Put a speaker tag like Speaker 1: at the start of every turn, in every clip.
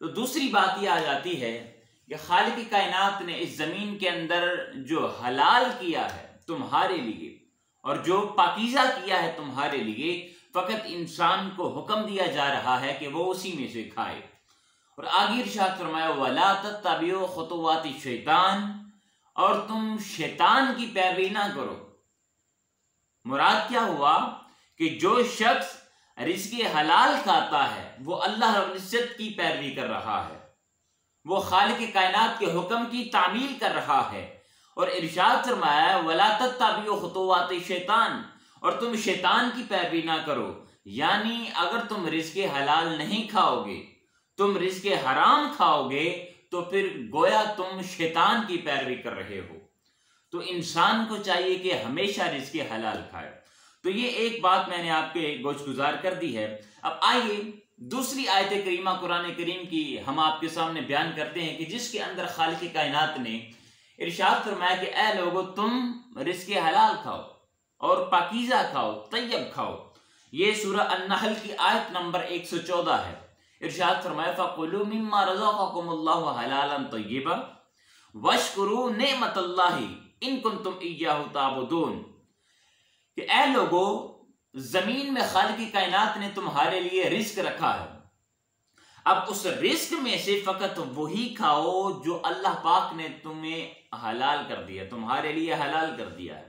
Speaker 1: تو دوسری بات یہ آ جاتی ہے کہ خالق کائنات نے اس زمین کے اندر جو حلال کیا ہے تمہارے لیے اور جو پاکیزہ کیا ہے تمہارے لیے، فقط انسان کو حکم دیا جا رہا ہے کہ وہ اسی میں سے کھائے۔ اور آگے ارشاد فرمایا وَلَا تَتَّبِعُوا خُطُوَاتِ الشَّيْطَانِ، اور تم شیطان کی پیروی نہ کرو۔ مراد کیا ہوا کہ جو شخص رزق حلال کھاتا ہے وہ اللہ رب العزت کی پیروی کر رہا ہے، وہ خالق کائنات کے حکم کی تعمیل کر رہا ہے۔ اور ارشاد فرمایا وَلَا تَتَّبِعُوا خُطُوَاتِ الشَّيْطَانِ، اور تم شیطان کی پیروی نہ کرو، یعنی اگر تم رزق حلال نہیں کھاؤ گے، تم رزق حرام کھاؤ گے، تو پھر گویا تم شیطان کی پیروی کر رہے ہو۔ تو انسان کو چاہیے کہ ہمیشہ رزق حلال کھائے۔ تو یہ ایک بات میں نے آپ کے گوش گزار کر دی ہے۔ اب آئیے دوسری آیت کریمہ قرآن کریم کی ہم آپ کے سامنے بیان کرتے ہیں کہ جس کے اندر خالق کائنات نے ارشاد فرمایا کہ اے لوگو تم رزق حلال کھاؤ اور پاکیزہ کھاؤ، طیب کھاؤ۔ یہ سورہ النحل کی آیت نمبر 114 ہے۔ ارشاد فرمایا فَقُلُوا مِمَّا رَزَقَكُمُ اللَّهُ حَلَالًا طَيِّبًا وَاشْكُرُوا نِعْمَةَ اللَّهِ إِن كُنتُمْ إِيَّاهُ تَعْبُدُونَ، کہ اے لوگو زمین میں خالق کائنات نے تمہارے لیے رزق رکھا ہے، اب اس رزق میں سے فقط وہی کھاؤ جو اللہ پاک نے تمہیں حلال کر دیا، تمہارے لیے حلال کر دیا ہے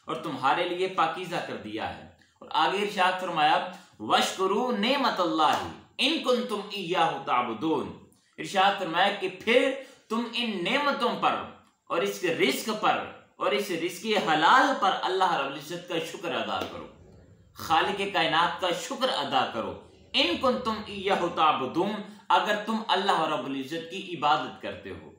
Speaker 1: اور تمہارے لیے پاکیزہ کر دیا ہے۔ اور آگے ارشاد فرمایا وَاشْكُرُوا نِعْمَةَ اللَّهِ إِن كُنتُمْ إِيَّاهُ تَعْبُدُونَ، ارشاد فرمایا کہ پھر تم ان نعمتوں پر اور اس کے رزق پر اور اس رزق حلال پر اللہ رب العزت کا شکر ادا کرو، خالق کائنات کا شکر ادا کرو۔ ان کنتم ایہ تعبدون، اگر تم اللہ رب العزت کی عبادت کرتے ہو۔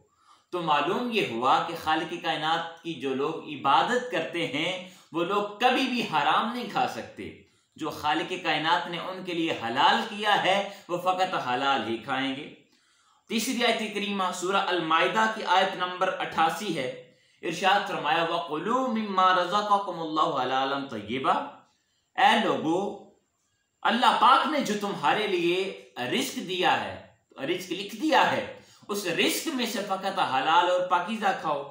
Speaker 1: تو معلوم یہ ہوا کہ خالق کائنات کی جو لوگ عبادت کرتے ہیں وہ لوگ کبھی بھی حرام نہیں کھا سکتے۔ جو خالق کائنات نے ان کے لیے حلال کیا ہے وہ فقط حلال ہی کھائیں گے۔ تیسری آیت کریمہ سورہ المائدہ کی آیت نمبر 88 ہے۔ ارشاد فرمایا وَقُلُوا مِمَّا رَزَقَكُمُ اللَّهُ حَلَالًا طَيِّبًا، اے لوگو اللہ پاک نے جو تمہارے لیے رزق دیا ہے، رزق لکھ دیا ہے، اس رزق میں سے فقط حلال اور پاکیزہ کھاؤ،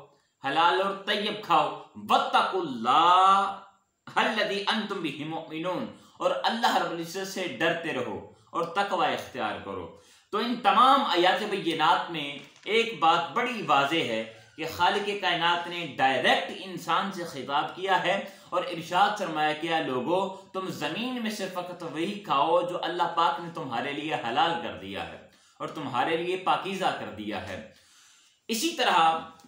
Speaker 1: حلال اور طیب کھاؤ۔ وَاتَّقُوا اللَّهَ الَّذِي أَنْتُمْ بِهِ مُؤْمِنُونَ، اور اللہ رب العزت سے ڈرتے رہو اور تقوی اختیار کرو۔ تو ان تمام آیات بینات میں ایک بات بڑی واضح ہے کہ خالق کائنات نے ڈائریکٹ انسان سے خطاب کیا ہے اور ارشاد فرمایا کیا لوگو تم زمین میں سے فقط وہی کھاؤ جو اللہ پاک نے تمہارے لیے حلال کر دیا ہے اور تمہارے لیے پاکیزہ کر دیا ہے۔ اسی طرح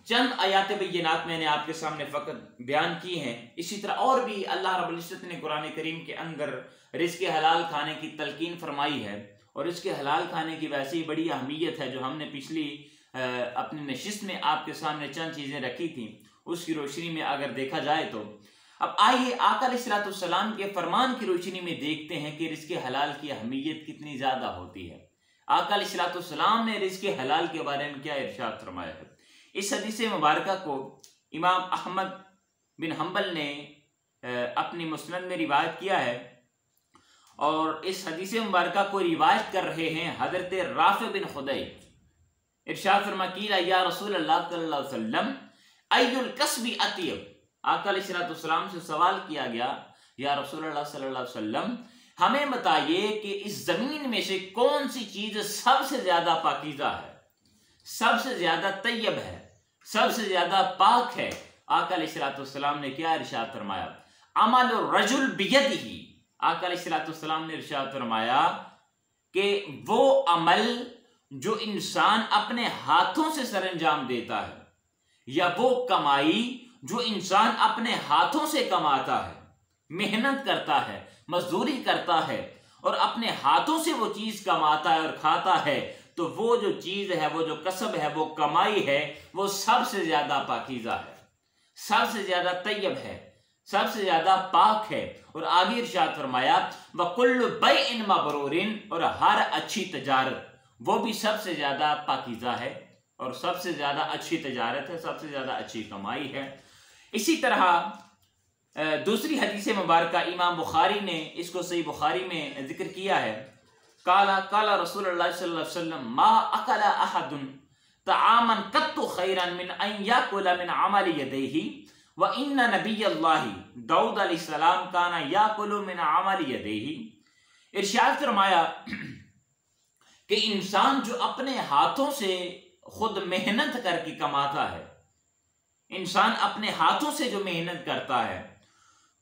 Speaker 1: چند آیات بینات میں نے آپ کے سامنے فقط بیان کی ہیں، اسی طرح اور بھی اللہ رب العزت نے قرآن کریم کے اندر رزق حلال کھانے کی تلقین فرمائی ہے، اور اس کے حلال کھانے کی ویسے ہی بڑی اہمیت ہے جو ہم نے پچھلی اپنی نشست میں آپ کے سامنے چند چیزیں رکھی تھیں، اس کی روشنی میں اگر دیکھا جائے تو اب آئیے آقا علیہ السلام کے فرمان کی روشنی میں دیکھتے ہیں کہ رزق حلال کی اہمیت کتنی زیادہ ہوتی ہے۔ آقا علیہ السلام نے رزق حلال کے بارے میں کیا ارشاد فرمایا ہے۔ اس حدیث مبارکہ کو امام احمد بن حنبل نے اپنی مسند میں روایت کیا ہے، اور اس حدیث مبارکہ کو روایت کر رہے ہیں حضرت رافع بن خدیج۔ ارشاد فرما قیل یا رسول اللہ صلی اللہ علیہ وسلم ای الکسب اطیب، آقا علیہ السلام سے سوال کیا گیا یا رسول اللہ صلی اللہ علیہ وسلم ہمیں بتائیے کہ اس زمین میں سے کون سی چیز سب سے زیادہ پاکیزہ ہے، سب سے زیادہ طیب ہے، سب سے زیادہ پاک ہے۔ آقا علیہ السلام نے کیا ارشاد فرمایا عمل الرجل بیدہ، آقا علیہ السلام نے ارشاد فرمایا کہ وہ عمل جو انسان اپنے ہاتھوں سے سر انجام دیتا ہے، یا وہ کمائی جو انسان اپنے ہاتھوں سے کماتا ہے، محنت کرتا ہے، مزدوری کرتا ہے اور اپنے ہاتھوں سے وہ چیز کماتا ہے اور کھاتا ہے، تو وہ جو چیز ہے، وہ جو کسب ہے، وہ کمائی ہے، وہ سب سے زیادہ پاکیزہ ہے، سب سے زیادہ طیب ہے، سب سے زیادہ پاک ہے۔ اور آگے ارشاد فرمایا وَكُلُّ بَيْءٍ مَبْرُورٍ، اور ہر اچھی تجارت وہ بھی سب سے زیادہ پاکیزہ ہے اور سب سے زیادہ اچھی تجارت ہے، سب سے زیادہ اچھی کمائی ہے۔ اسی طرح دوسری حدیث مبارکہ امام بخاری نے اس کو صحیح بخاری میں ذکر کیا ہے، قال رسول اللہ صلی اللہ علیہ وسلم ما اکل احد طعاما قط خیرا من ان یاکل من عمل یدیہ وان نبی اللہ داؤد علیہ السلام کان یاکل من عمل یدیہ۔ ارشاد فرمایا کہ انسان جو اپنے ہاتھوں سے خود محنت کر کے کماتا ہے، انسان اپنے ہاتھوں سے جو محنت کرتا ہے،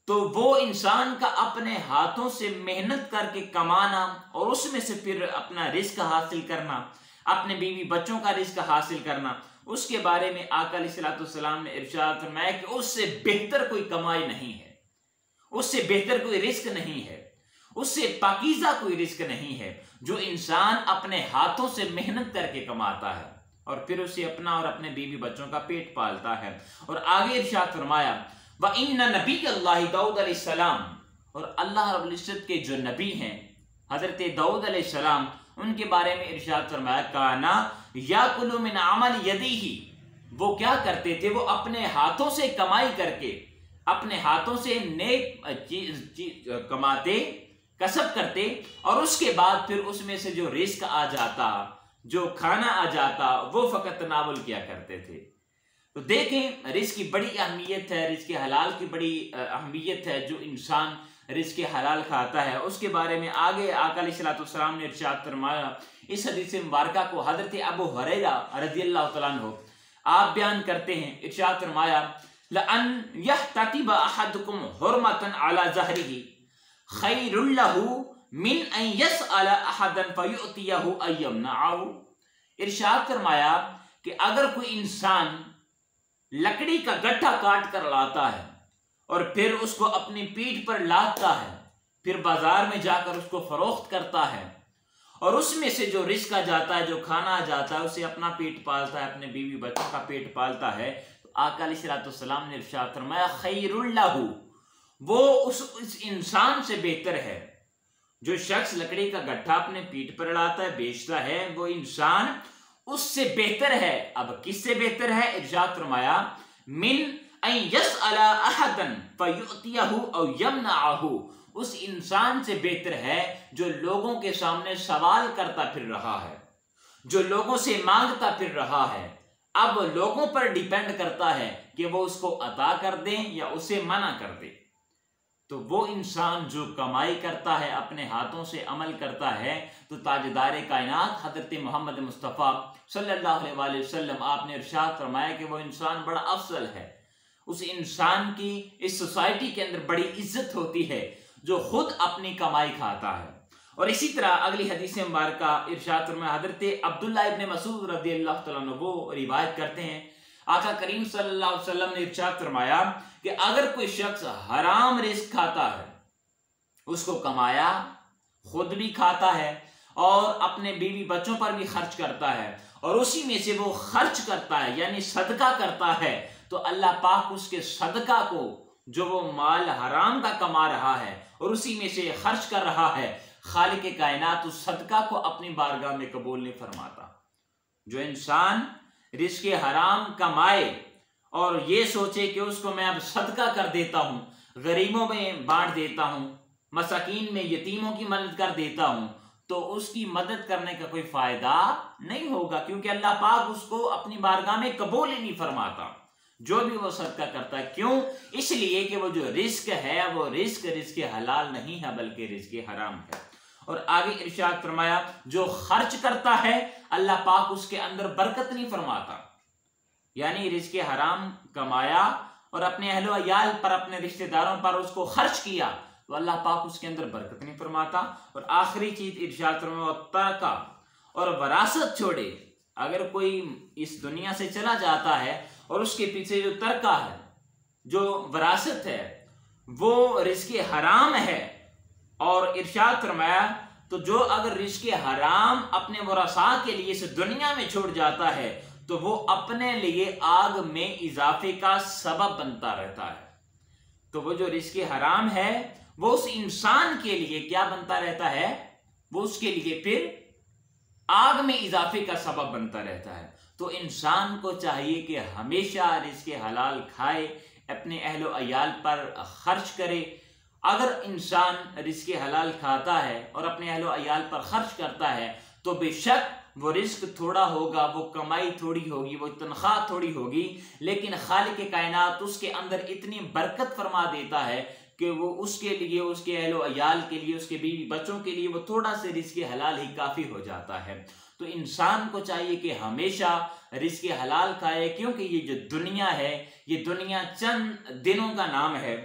Speaker 1: تو وہ انسان کا اپنے ہاتھوں سے محنت کر کے کمانا اور اس میں سے پھر اپنا رزق حاصل کرنا، اپنے بیوی بچوں کا رزق حاصل کرنا، اس کے بارے میں آقا علیہ السلام نے ارشاد فرمایا کہ اس سے بہتر کوئی کمائی نہیں ہے، اس سے بہتر کوئی رزق نہیں ہے، اس سے پاکیزہ کوئی رزق نہیں ہے جو انسان اپنے ہاتھوں سے محنت کر کے کماتا ہے اور پھر اسے اپنا اور اپنے بیوی بچوں کا پیٹ پالتا ہے۔ اور آگے ارشاد فرمایا وَإِنَّ نَبِيَّ اللَّهِ داؤد علیہ السلام، اور اللہ رب العزت کے جو نبی ہیں حضرت داؤد علیہ السلام، ان کے بارے میں ارشاد فرمایا کانا یاکل من عمل یدیہ، وہ کیا کرتے تھے، وہ اپنے ہاتھوں سے کمائی کر کے، اپنے ہاتھوں سے نیک چیز کماتے، کسب کرتے، اور اس کے بعد پھر اس میں سے جو رزق آ جاتا، جو کھانا آ جاتا، وہ فقط تناول کیا کرتے تھے۔ تو دیکھیں رزق کی بڑی اہمیت ہے، رزق حلال کی بڑی اہمیت ہے، جو انسان رزق حلال کھاتا ہے اس کے بارے میں آگے آقا علیہ السلام نے ارشاد فرمایا۔ اس حدیث مبارکہ کو حضرت ابو ہریرہ رضی اللہ تعالیٰ عنہ آپ بیان کرتے ہیں، ارشاد فرمایا لَأَنْ يَحْتَطِبَ أَحَدُكُمْ حُرْمَةً عَلَى ظَهْرِهِ خَيْرٌ لَهُ مِنْ أَنْ يَسْأَلَ أَحَدًا فَيُؤْتِيَهُ أَن يَمْنَعَهُ۔ ارشاد فرمایا کہ اگر کوئی انسان لکڑی کا گٹھا کاٹ کر لاتا ہے اور پھر اس کو اپنی پیٹھ پر لاتا ہے، پھر بازار میں جا کر اس کو فروخت کرتا ہے اور اس میں سے جو رزق آ جاتا ہے، جو کھانا آ جاتا ہے، اسے اپنا پیٹ پالتا ہے، اپنے بیوی بچوں کا پیٹ پالتا ہے، تو آقا علیہ السلام نے ارشاد فرمایا خیر اللہ، وہ اس انسان سے بہتر ہے جو شخص لکڑی کا گٹھا اپنے پیٹ پر لاتا ہے، بیچتا ہے، وہ انسان اس سے بہتر ہے۔ اب کس سے بہتر ہے؟ ارشاد فرمایا من ان یسأل احدا فیؤتیہ او یمنعہ، اس انسان سے بہتر ہے جو لوگوں کے سامنے سوال کرتا پھر رہا ہے، جو لوگوں سے مانگتا پھر رہا ہے، اب لوگوں پر ڈیپینڈ کرتا ہے کہ وہ اس کو عطا کر دیں یا اسے منع کر دیں۔ تو وہ انسان جو کمائی کرتا ہے، اپنے ہاتھوں سے عمل کرتا ہے، تو تاجدار کائنات حضرت محمد مصطفیٰ صلی اللہ علیہ وآلہ وسلم آپ نے ارشاد فرمایا کہ وہ انسان بڑا افضل ہے، اس انسان کی اس سوسائٹی کے اندر بڑی عزت ہوتی ہے جو خود اپنی کمائی کھاتا ہے۔ اور اسی طرح اگلی حدیث مبارکہ ارشاد فرمایا حضرت عبداللہ ابن مسعود رضی اللہ تعالیٰ عنہ وہ روایت کرتے ہیں، آقا کریم صلی اللہ علیہ وسلم نے ارشاد فرمایا کہ اگر کوئی شخص حرام رزق کھاتا ہے، اس کو کمایا، خود بھی کھاتا ہے اور اپنے بیوی بچوں پر بھی خرچ کرتا ہے، اور اسی میں سے وہ خرچ کرتا ہے یعنی صدقہ کرتا ہے، تو اللہ پاک اس کے صدقہ کو، جو وہ مال حرام کا کما رہا ہے اور اسی میں سے خرچ کر رہا ہے، خالق کائنات اس صدقہ کو اپنی بارگاہ میں قبول نہیں فرماتا۔ جو انسان رزق حرام کمائے اور یہ سوچے کہ اس کو میں اب صدقہ کر دیتا ہوں، غریبوں میں بانٹ دیتا ہوں، مساکین میں یتیموں کی مدد کر دیتا ہوں، تو اس کی مدد کرنے کا کوئی فائدہ نہیں ہوگا، کیونکہ اللہ پاک اس کو اپنی بارگاہ میں قبول ہی نہیں فرماتا جو بھی وہ صدقہ کرتا ہے۔ کیوں؟ اس لیے کہ وہ جو رزق ہے وہ رزق حلال نہیں ہے بلکہ رزق حرام ہے۔ اور آگے ارشاد فرمایا جو خرچ کرتا ہے اللہ پاک اس کے اندر برکت نہیں فرماتا، یعنی رزق حرام کمایا اور اپنے اہل و عیال پر، اپنے رشتہ داروں پر اس کو خرچ کیا، تو اللہ پاک اس کے اندر برکت نہیں فرماتا۔ اور آخری چیز ارشاد فرمایا ترکہ، اور وراثت چھوڑے۔ اگر کوئی اس دنیا سے چلا جاتا ہے اور اس کے پیچھے جو ترکہ ہے، جو وراثت ہے، وہ رزق حرام ہے، اور ارشاد فرمایا تو جو اگر رزق حرام اپنے ورثاء کے لیے اس دنیا میں چھوڑ جاتا ہے تو وہ اپنے لیے آگ میں اضافے کا سبب بنتا رہتا ہے۔ تو وہ جو رزق حرام ہے وہ اس انسان کے لیے کیا بنتا رہتا ہے؟ وہ اس کے لیے پھر آگ میں اضافے کا سبب بنتا رہتا ہے۔ تو انسان کو چاہیے کہ ہمیشہ رزق حلال کھائے، اپنے اہل و عیال پر خرچ کرے، اگر انسان رزق حلال کھاتا ہے اور اپنے اہل و عیال پر خرچ کرتا ہے تو بے شک وہ رزق تھوڑا ہوگا، وہ کمائی تھوڑی ہوگی، وہ تنخواہ تھوڑی ہوگی، لیکن خالق کائنات اس کے اندر اتنی برکت فرما دیتا ہے کہ وہ اس کے لیے، اس کے اہل و عیال کے لیے، اس کے بیوی بچوں کے لیے وہ تھوڑا سے رزق حلال ہی کافی ہو جاتا ہے۔ تو انسان کو چاہیے کہ ہمیشہ رزق حلال کھائے، کیونکہ یہ جو دنیا ہے یہ دنیا چند دنوں کا نام ہے،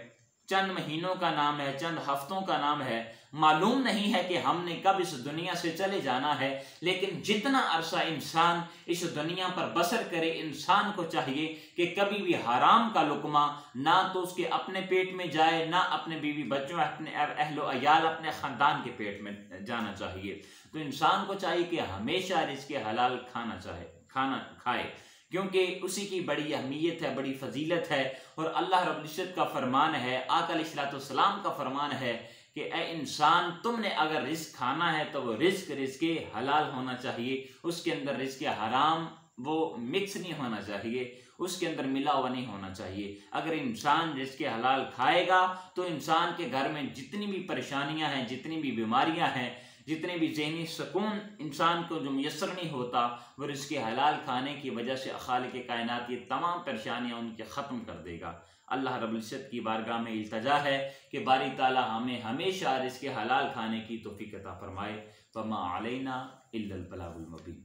Speaker 1: چند مہینوں کا نام ہے، چند ہفتوں کا نام ہے، معلوم نہیں ہے کہ ہم نے کب اس دنیا سے چلے جانا ہے، لیکن جتنا عرصہ انسان اس دنیا پر بسر کرے انسان کو چاہیے کہ کبھی بھی حرام کا لقمہ نہ تو اس کے اپنے پیٹ میں جائے، نہ اپنے بیوی بچوں، اپنے اہل و عیال، اپنے خاندان کے پیٹ میں جانا چاہیے۔ تو انسان کو چاہیے کہ ہمیشہ رزق حلال کھانا کھائے، کیونکہ اسی کی بڑی اہمیت ہے، بڑی فضیلت ہے، اور اللہ رب العزت کا فرمان ہے، آقا علیہ السلام کا فرمان ہے کہ اے انسان، تم نے اگر رزق کھانا ہے تو وہ رزق حلال ہونا چاہیے، اس کے اندر رزق حرام وہ مکس نہیں ہونا چاہیے، اس کے اندر ملا ہوا نہیں ہونا چاہیے۔ اگر انسان رزق حلال کھائے گا تو انسان کے گھر میں جتنی بھی پریشانیاں ہیں، جتنی بھی بیماریاں ہیں، جتنے بھی ذہنی سکون انسان کو جو میسر نہیں ہوتا، وہ رزق حلال کھانے کی وجہ سے خالق کائنات یہ تمام پریشانیاں ان کے ختم کر دے گا۔ اللہ رب العزت کی بارگاہ میں التجا ہے کہ باری تعالی ہمیں ہمیشہ رزق حلال کھانے کی توفیق عطا فرمائے۔ وما علینا الا البلاغ المبین۔